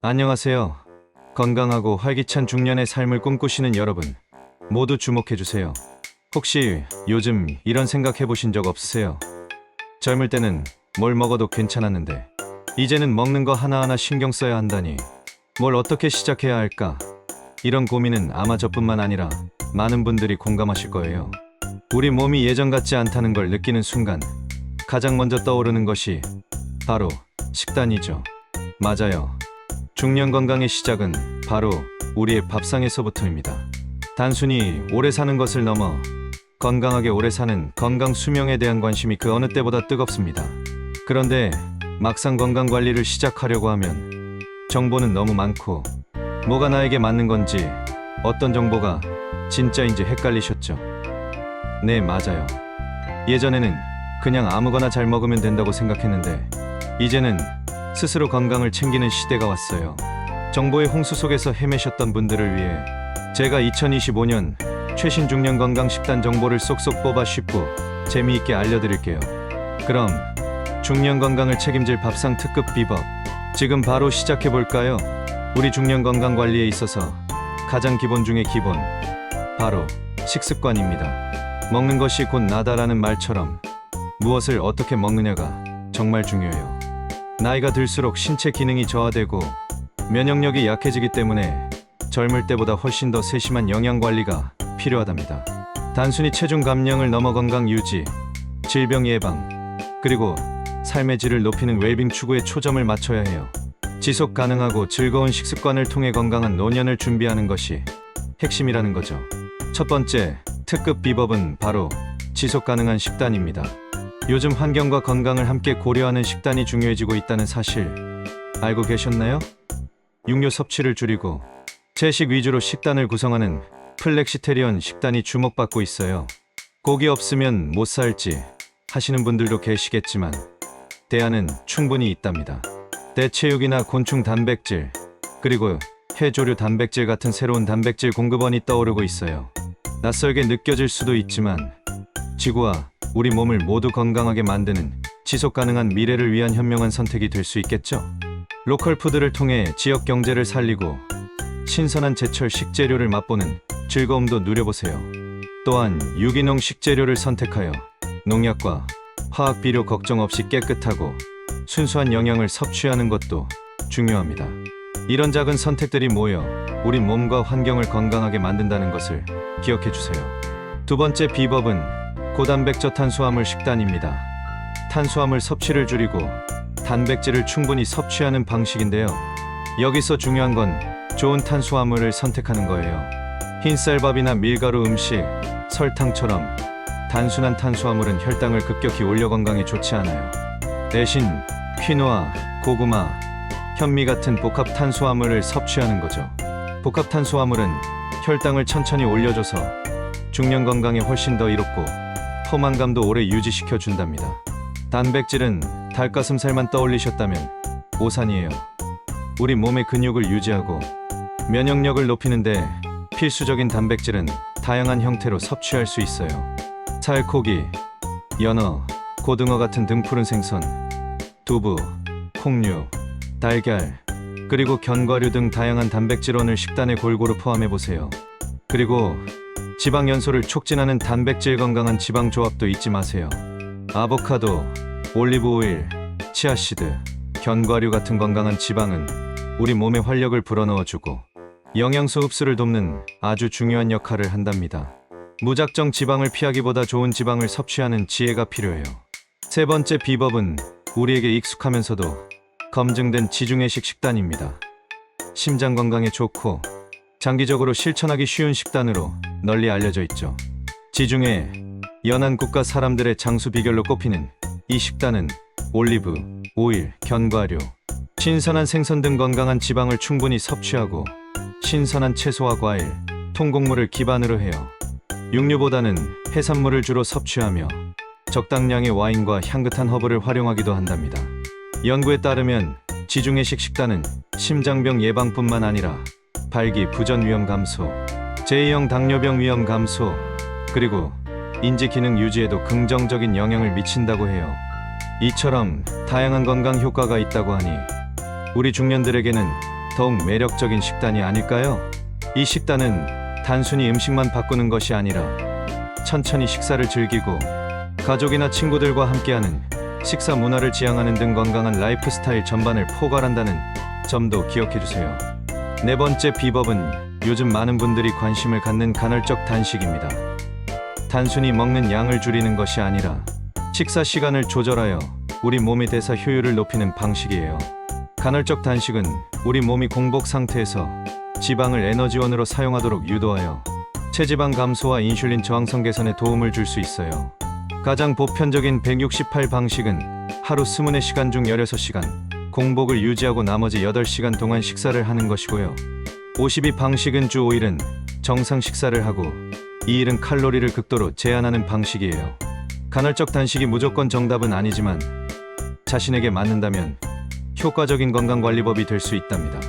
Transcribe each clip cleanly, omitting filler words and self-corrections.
안녕하세요. 건강하고 활기찬 중년의 삶을 꿈꾸시는 여러분, 모두 주목해주세요. 혹시 요즘 이런 생각 해보신 적 없으세요? 젊을 때는 뭘 먹어도 괜찮았는데, 이제는 먹는 거 하나하나 신경 써야 한다니, 뭘 어떻게 시작해야 할까? 이런 고민은 아마 저뿐만 아니라 많은 분들이 공감하실 거예요. 우리 몸이 예전 같지 않다는 걸 느끼는 순간, 가장 먼저 떠오르는 것이 바로 식단이죠. 맞아요. 중년 건강의 시작은 바로 우리의 밥상에서부터입니다. 단순히 오래 사는 것을 넘어 건강하게 오래 사는 건강 수명에 대한 관심이 그 어느 때보다 뜨겁습니다. 그런데 막상 건강 관리를 시작하려고 하면 정보는 너무 많고 뭐가 나에게 맞는 건지 어떤 정보가 진짜인지 헷갈리셨죠? 네, 맞아요. 예전에는 그냥 아무거나 잘 먹으면 된다고 생각했는데 이제는 스스로 건강을 챙기는 시대가 왔어요. 정보의 홍수 속에서 헤매셨던 분들을 위해 제가 2025년 최신 중년 건강 식단 정보를 쏙쏙 뽑아 쉽고 재미있게 알려드릴게요. 그럼 중년 건강을 책임질 밥상 특급 비법, 지금 바로 시작해볼까요? 우리 중년 건강 관리에 있어서 가장 기본 중의 기본, 바로 식습관입니다. 먹는 것이 곧 나다라는 말처럼 무엇을 어떻게 먹느냐가 정말 중요해요. 나이가 들수록 신체 기능이 저하되고 면역력이 약해지기 때문에 젊을 때보다 훨씬 더 세심한 영양 관리가 필요하답니다. 단순히 체중 감량을 넘어 건강 유지, 질병 예방, 그리고 삶의 질을 높이는 웰빙 추구에 초점을 맞춰야 해요. 지속 가능하고 즐거운 식습관을 통해 건강한 노년을 준비하는 것이 핵심이라는 거죠. 첫 번째 특급 비법은 바로 지속 가능한 식단입니다. 요즘 환경과 건강을 함께 고려하는 식단이 중요해지고 있다는 사실 알고 계셨나요? 육류 섭취를 줄이고 채식 위주로 식단을 구성하는 플렉시테리언 식단이 주목받고 있어요. 고기 없으면 못 살지 하시는 분들도 계시겠지만 대안은 충분히 있답니다. 대체육이나 곤충 단백질, 그리고 해조류 단백질 같은 새로운 단백질 공급원이 떠오르고 있어요. 낯설게 느껴질 수도 있지만 지구와 우리 몸을 모두 건강하게 만드는 지속 가능한 미래를 위한 현명한 선택이 될 수 있겠죠? 로컬 푸드를 통해 지역 경제를 살리고 신선한 제철 식재료를 맛보는 즐거움도 누려보세요. 또한 유기농 식재료를 선택하여 농약과 화학 비료 걱정 없이 깨끗하고 순수한 영양을 섭취하는 것도 중요합니다. 이런 작은 선택들이 모여 우리 몸과 환경을 건강하게 만든다는 것을 기억해 주세요. 두 번째 비법은 고단백 저탄수화물 식단입니다. 탄수화물 섭취를 줄이고 단백질을 충분히 섭취하는 방식인데요. 여기서 중요한 건 좋은 탄수화물을 선택하는 거예요. 흰쌀밥이나 밀가루 음식, 설탕처럼 단순한 탄수화물은 혈당을 급격히 올려 건강에 좋지 않아요. 대신 퀴노아, 고구마, 현미 같은 복합 탄수화물을 섭취하는 거죠. 복합 탄수화물은 혈당을 천천히 올려줘서 중년 건강에 훨씬 더 이롭고 포만감도 오래 유지시켜 준답니다. 단백질은 닭가슴살만 떠올리셨다면 오산이에요. 우리 몸의 근육을 유지하고 면역력을 높이는데 필수적인 단백질은 다양한 형태로 섭취할 수 있어요. 살코기, 연어, 고등어 같은 등푸른 생선, 두부, 콩류, 달걀, 그리고 견과류 등 다양한 단백질원을 식단에 골고루 포함해보세요. 그리고 지방 연소를 촉진하는 단백질 건강한 지방 조합도 잊지 마세요. 아보카도, 올리브 오일, 치아씨드, 견과류 같은 건강한 지방은 우리 몸에 활력을 불어넣어주고 영양소 흡수를 돕는 아주 중요한 역할을 한답니다. 무작정 지방을 피하기보다 좋은 지방을 섭취하는 지혜가 필요해요. 세 번째 비법은 우리에게 익숙하면서도 검증된 지중해식 식단입니다. 심장 건강에 좋고 장기적으로 실천하기 쉬운 식단으로 널리 알려져 있죠. 지중해, 연안 국가 사람들의 장수 비결로 꼽히는 이 식단은 올리브, 오일, 견과류, 신선한 생선 등 건강한 지방을 충분히 섭취하고 신선한 채소와 과일, 통곡물을 기반으로 해요. 육류보다는 해산물을 주로 섭취하며 적당량의 와인과 향긋한 허브를 활용하기도 한답니다. 연구에 따르면 지중해식 식단은 심장병 예방뿐만 아니라 발기부전 위험 감소, 제2형 당뇨병 위험 감소, 그리고 인지 기능 유지에도 긍정적인 영향을 미친다고 해요. 이처럼 다양한 건강 효과가 있다고 하니 우리 중년들에게는 더욱 매력적인 식단이 아닐까요? 이 식단은 단순히 음식만 바꾸는 것이 아니라 천천히 식사를 즐기고 가족이나 친구들과 함께하는 식사 문화를 지향하는 등 건강한 라이프스타일 전반을 포괄한다는 점도 기억해주세요. 네 번째 비법은 요즘 많은 분들이 관심을 갖는 간헐적 단식입니다. 단순히 먹는 양을 줄이는 것이 아니라 식사 시간을 조절하여 우리 몸의 대사 효율을 높이는 방식이에요. 간헐적 단식은 우리 몸이 공복 상태에서 지방을 에너지원으로 사용하도록 유도하여 체지방 감소와 인슐린 저항성 개선에 도움을 줄 수 있어요. 가장 보편적인 168 방식은 하루 20시간 중 16시간 공복을 유지하고 나머지 8시간 동안 식사를 하는 것이고요. 52 방식은 주 5일은 정상 식사를 하고 2일은 칼로리를 극도로 제한하는 방식이에요. 간헐적 단식이 무조건 정답은 아니지만 자신에게 맞는다면 효과적인 건강관리법이 될 수 있답니다.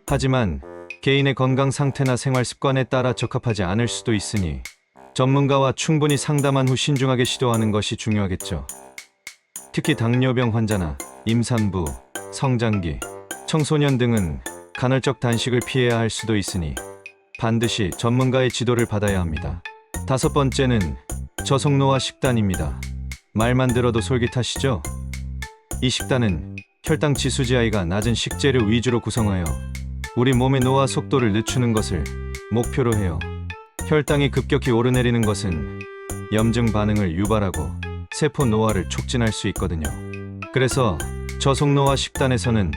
하지만 개인의 건강 상태나 생활 습관에 따라 적합하지 않을 수도 있으니 전문가와 충분히 상담한 후 신중하게 시도하는 것이 중요하겠죠. 특히 당뇨병 환자나 임산부, 성장기, 청소년 등은 간헐적 단식을 피해야 할 수도 있으니 반드시 전문가의 지도를 받아야 합니다. 다섯 번째는 저속노화 식단입니다. 말만 들어도 솔깃하시죠? 이 식단은 혈당 지수GI가 낮은 식재료 위주로 구성하여 우리 몸의 노화 속도를 늦추는 것을 목표로 해요. 혈당이 급격히 오르내리는 것은 염증 반응을 유발하고 세포 노화를 촉진할 수 있거든요. 그래서 저속노화 식단에서는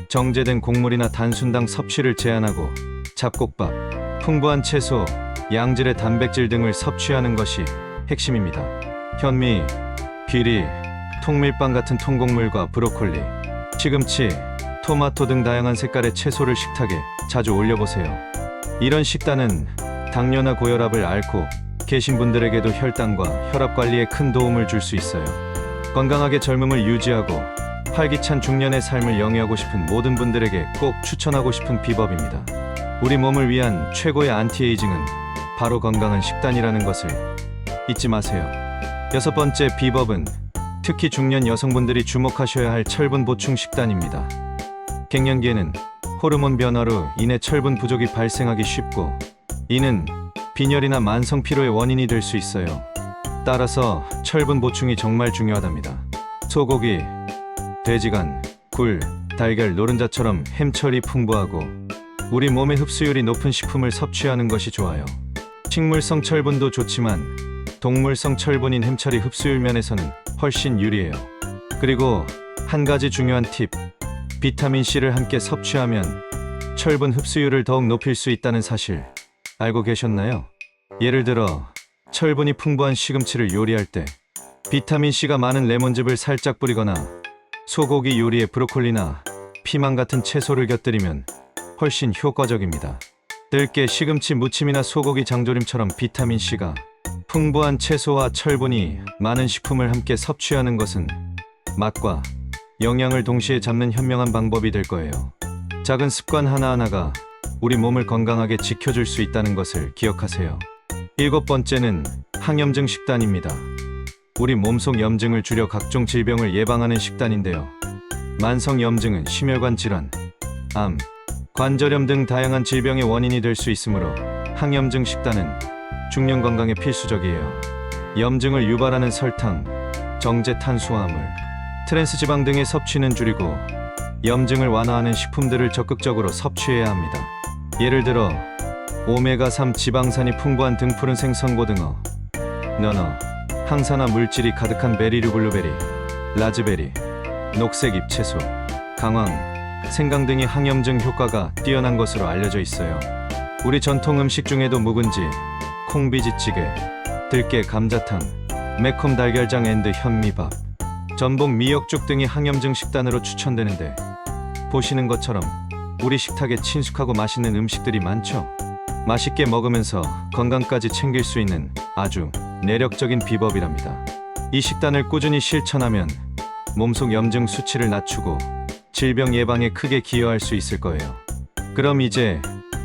정제된 곡물이나 단순당 섭취를 제한하고 잡곡밥, 풍부한 채소, 양질의 단백질 등을 섭취하는 것이 핵심입니다. 현미, 귀리, 통밀빵 같은 통곡물과 브로콜리, 시금치, 토마토 등 다양한 색깔의 채소를 식탁에 자주 올려보세요. 이런 식단은 당뇨나 고혈압을 앓고 계신 분들에게도 혈당과 혈압 관리에 큰 도움을 줄 수 있어요. 건강하게 젊음을 유지하고 활기찬 중년의 삶을 영위하고 싶은 모든 분들에게 꼭 추천하고 싶은 비법입니다. 우리 몸을 위한 최고의 안티에이징은 바로 건강한 식단이라는 것을 잊지 마세요. 여섯 번째 비법은 특히 중년 여성분들이 주목하셔야 할 철분 보충 식단입니다. 갱년기에는 호르몬 변화로 인해 철분 부족이 발생하기 쉽고 이는 빈혈이나 만성 피로의 원인이 될 수 있어요. 따라서 철분 보충이 정말 중요하답니다. 소고기, 돼지간, 굴, 달걀, 노른자처럼 햄철이 풍부하고 우리 몸의 흡수율이 높은 식품을 섭취하는 것이 좋아요. 식물성 철분도 좋지만 동물성 철분인 햄철이 흡수율 면에서는 훨씬 유리해요. 그리고 한 가지 중요한 팁, 비타민C를 함께 섭취하면 철분 흡수율을 더욱 높일 수 있다는 사실 알고 계셨나요? 예를 들어 철분이 풍부한 시금치를 요리할 때 비타민C가 많은 레몬즙을 살짝 뿌리거나 소고기 요리에 브로콜리나 피망 같은 채소를 곁들이면 훨씬 효과적입니다. 들깨, 시금치 무침이나 소고기 장조림처럼 비타민C가 풍부한 채소와 철분이 많은 식품을 함께 섭취하는 것은 맛과 영양을 동시에 잡는 현명한 방법이 될 거예요. 작은 습관 하나하나가 우리 몸을 건강하게 지켜줄 수 있다는 것을 기억하세요. 일곱 번째는 항염증 식단입니다. 우리 몸속 염증을 줄여 각종 질병을 예방하는 식단인데요. 만성 염증은 심혈관 질환, 암, 관절염 등 다양한 질병의 원인이 될 수 있으므로 항염증 식단은 중년 건강에 필수적이에요. 염증을 유발하는 설탕, 정제 탄수화물, 트랜스 지방 등의 섭취는 줄이고 염증을 완화하는 식품들을 적극적으로 섭취해야 합니다. 예를 들어 오메가3 지방산이 풍부한 등푸른 생선고등어, 연어, 항산화 물질이 가득한 베리류 블루베리, 라즈베리, 녹색 잎채소, 강황, 생강 등이 항염증 효과가 뛰어난 것으로 알려져 있어요. 우리 전통 음식 중에도 묵은지, 콩비지찌개, 들깨 감자탕, 매콤 달걀장 앤드 현미밥, 전복 미역죽 등이 항염증 식단으로 추천되는데 보시는 것처럼 우리 식탁에 친숙하고 맛있는 음식들이 많죠? 맛있게 먹으면서 건강까지 챙길 수 있는 아주 내력적인 비법이랍니다. 이 식단을 꾸준히 실천하면 몸속 염증 수치를 낮추고 질병 예방에 크게 기여할 수 있을 거예요. 그럼 이제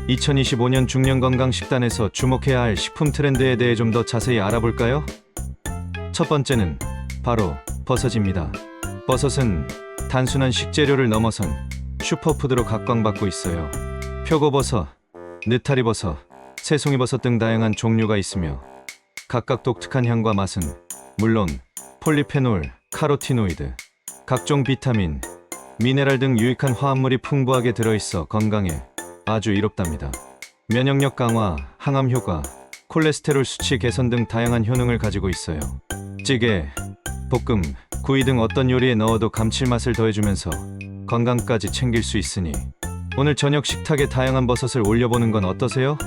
2025년 중년 건강 식단에서 주목해야 할 식품 트렌드에 대해 좀 더 자세히 알아볼까요? 첫 번째는 바로 버섯입니다. 버섯은 단순한 식재료를 넘어선 슈퍼푸드로 각광받고 있어요. 표고버섯, 느타리버섯, 새송이버섯 등 다양한 종류가 있으며 각각 독특한 향과 맛은 물론 폴리페놀, 카로티노이드, 각종 비타민, 미네랄 등 유익한 화합물이 풍부하게 들어있어 건강에 아주 이롭답니다. 면역력 강화, 항암 효과, 콜레스테롤 수치 개선 등 다양한 효능을 가지고 있어요. 찌개, 볶음, 구이 등 어떤 요리에 넣어도 감칠맛을 더해주면서 건강까지 챙길 수 있으니 오늘 저녁 식탁에 다양한 버섯을 올려보는 건 어떠세요?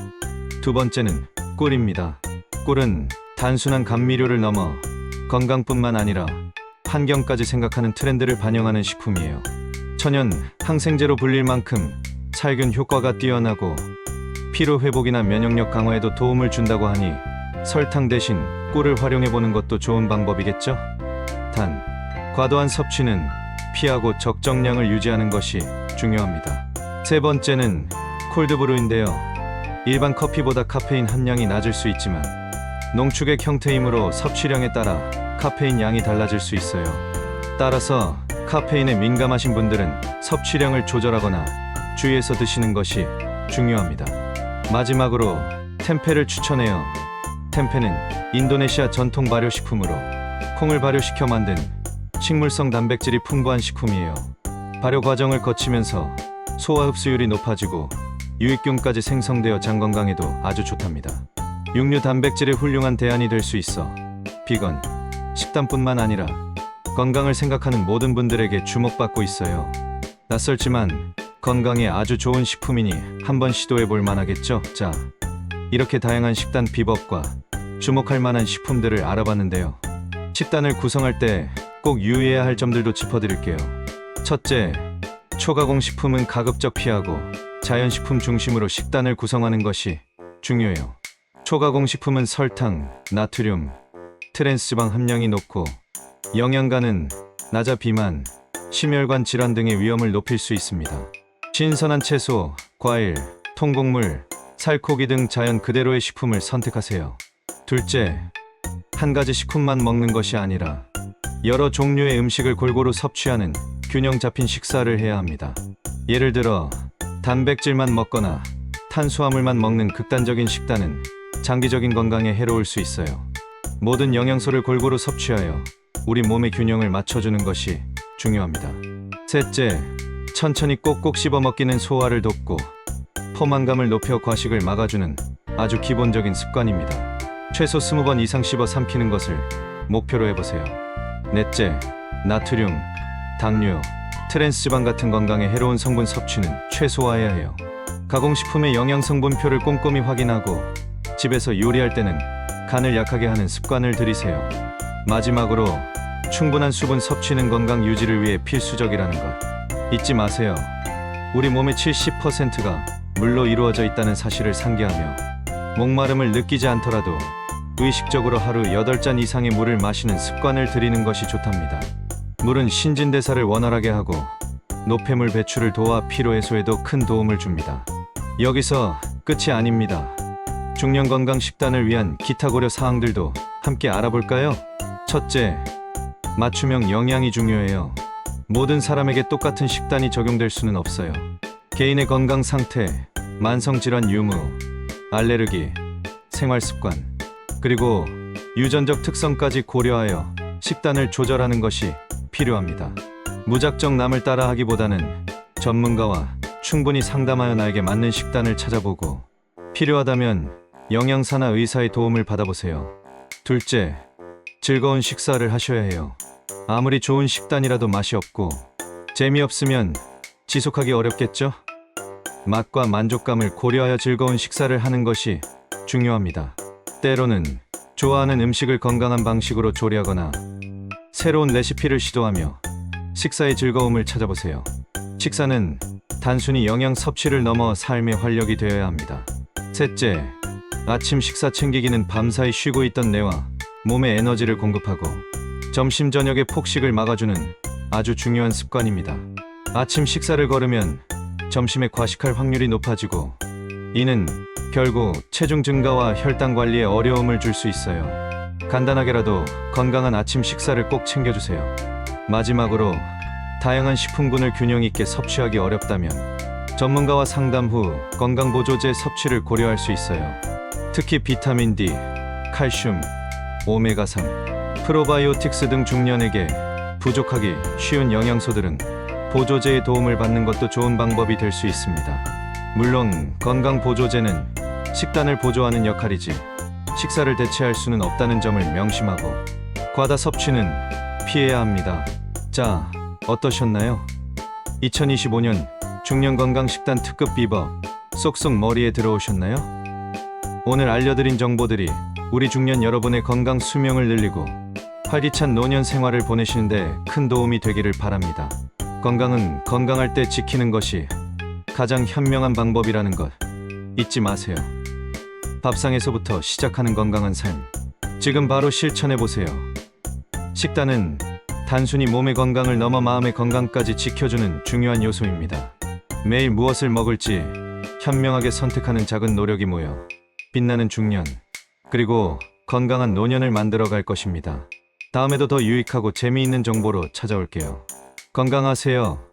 두 번째는 꿀입니다. 꿀은 단순한 감미료를 넘어 건강뿐만 아니라 환경까지 생각하는 트렌드를 반영하는 식품이에요. 천연, 항생제로 불릴 만큼 살균 효과가 뛰어나고 피로 회복이나 면역력 강화에도 도움을 준다고 하니 설탕 대신 꿀을 활용해보는 것도 좋은 방법이겠죠? 단, 과도한 섭취는 피하고 적정량을 유지하는 것이 중요합니다. 세 번째는 콜드브루인데요. 일반 커피보다 카페인 함량이 낮을 수 있지만 농축액 형태이므로 섭취량에 따라 카페인 양이 달라질 수 있어요. 따라서 카페인에 민감하신 분들은 섭취량을 조절하거나 주의해서 드시는 것이 중요합니다. 마지막으로 템페를 추천해요. 템페는 인도네시아 전통 발효식품으로 콩을 발효시켜 만든 식물성 단백질이 풍부한 식품이에요. 발효 과정을 거치면서 소화 흡수율이 높아지고 유익균까지 생성되어 장 건강에도 아주 좋답니다. 육류 단백질의 훌륭한 대안이 될 수 있어 비건, 식단뿐만 아니라 건강을 생각하는 모든 분들에게 주목받고 있어요. 낯설지만 건강에 아주 좋은 식품이니 한번 시도해 볼 만하겠죠? 자, 이렇게 다양한 식단 비법과 주목할 만한 식품들을 알아봤는데요. 식단을 구성할 때 꼭 유의해야 할 점들도 짚어드릴게요. 첫째, 초가공 식품은 가급적 피하고 자연식품 중심으로 식단을 구성하는 것이 중요해요. 초가공 식품은 설탕, 나트륨, 트랜스지방 함량이 높고 영양가는 낮아 비만, 심혈관 질환 등의 위험을 높일 수 있습니다. 신선한 채소, 과일, 통곡물, 살코기 등 자연 그대로의 식품을 선택하세요. 둘째, 한 가지 식품만 먹는 것이 아니라 여러 종류의 음식을 골고루 섭취하는 균형 잡힌 식사를 해야 합니다. 예를 들어 단백질만 먹거나 탄수화물만 먹는 극단적인 식단은 장기적인 건강에 해로울 수 있어요. 모든 영양소를 골고루 섭취하여 우리 몸의 균형을 맞춰주는 것이 중요합니다. 셋째, 천천히 꼭꼭 씹어 먹기는 소화를 돕고 포만감을 높여 과식을 막아주는 아주 기본적인 습관입니다. 최소 20번 이상 씹어 삼키는 것을 목표로 해보세요. 넷째, 나트륨, 당류, 트랜스지방 같은 건강에 해로운 성분 섭취는 최소화해야 해요. 가공식품의 영양성분표를 꼼꼼히 확인하고 집에서 요리할 때는 간을 약하게 하는 습관을 들이세요. 마지막으로 충분한 수분 섭취는 건강 유지를 위해 필수적이라는 것 잊지 마세요. 우리 몸의 70%가 물로 이루어져 있다는 사실을 상기하며 목마름을 느끼지 않더라도 의식적으로 하루 8잔 이상의 물을 마시는 습관을 들이는 것이 좋답니다. 물은 신진대사를 원활하게 하고 노폐물 배출을 도와 피로 해소에도 큰 도움을 줍니다. 여기서 끝이 아닙니다. 중년 건강 식단을 위한 기타 고려 사항들도 함께 알아볼까요? 첫째, 맞춤형 영양이 중요해요. 모든 사람에게 똑같은 식단이 적용될 수는 없어요. 개인의 건강 상태, 만성질환 유무, 알레르기, 생활습관, 그리고 유전적 특성까지 고려하여 식단을 조절하는 것이 필요합니다. 무작정 남을 따라하기보다는 전문가와 충분히 상담하여 나에게 맞는 식단을 찾아보고 필요하다면 영양사나 의사의 도움을 받아보세요. 둘째, 즐거운 식사를 하셔야 해요. 아무리 좋은 식단이라도 맛이 없고 재미없으면 지속하기 어렵겠죠? 맛과 만족감을 고려하여 즐거운 식사를 하는 것이 중요합니다. 때로는 좋아하는 음식을 건강한 방식으로 조리하거나 새로운 레시피를 시도하며 식사의 즐거움을 찾아보세요. 식사는 단순히 영양 섭취를 넘어 삶의 활력이 되어야 합니다. 셋째, 아침 식사 챙기기는 밤사이 쉬고 있던 뇌와 몸에 에너지를 공급하고 점심 저녁의 폭식을 막아주는 아주 중요한 습관입니다. 아침 식사를 거르면 점심에 과식할 확률이 높아지고 이는 결국 체중 증가와 혈당 관리에 어려움을 줄 수 있어요. 간단하게라도 건강한 아침 식사를 꼭 챙겨주세요. 마지막으로 다양한 식품군을 균형 있게 섭취하기 어렵다면 전문가와 상담 후 건강보조제 섭취를 고려할 수 있어요. 특히 비타민 D, 칼슘, 오메가3, 프로바이오틱스 등 중년에게 부족하기 쉬운 영양소들은 보조제의 도움을 받는 것도 좋은 방법이 될 수 있습니다. 물론 건강보조제는 식단을 보조하는 역할이지 식사를 대체할 수는 없다는 점을 명심하고 과다 섭취는 피해야 합니다. 자, 어떠셨나요? 2025년 중년 건강 식단 특급 비법 쏙쏙 머리에 들어오셨나요? 오늘 알려드린 정보들이 우리 중년 여러분의 건강 수명을 늘리고 활기찬 노년 생활을 보내시는데 큰 도움이 되기를 바랍니다. 건강은 건강할 때 지키는 것이 가장 현명한 방법이라는 것 잊지 마세요. 밥상에서부터 시작하는 건강한 삶, 지금 바로 실천해보세요. 식단은 단순히 몸의 건강을 넘어 마음의 건강까지 지켜주는 중요한 요소입니다. 매일 무엇을 먹을지 현명하게 선택하는 작은 노력이 모여 빛나는 중년, 그리고 건강한 노년을 만들어갈 것입니다. 다음에도 더 유익하고 재미있는 정보로 찾아올게요. 건강하세요.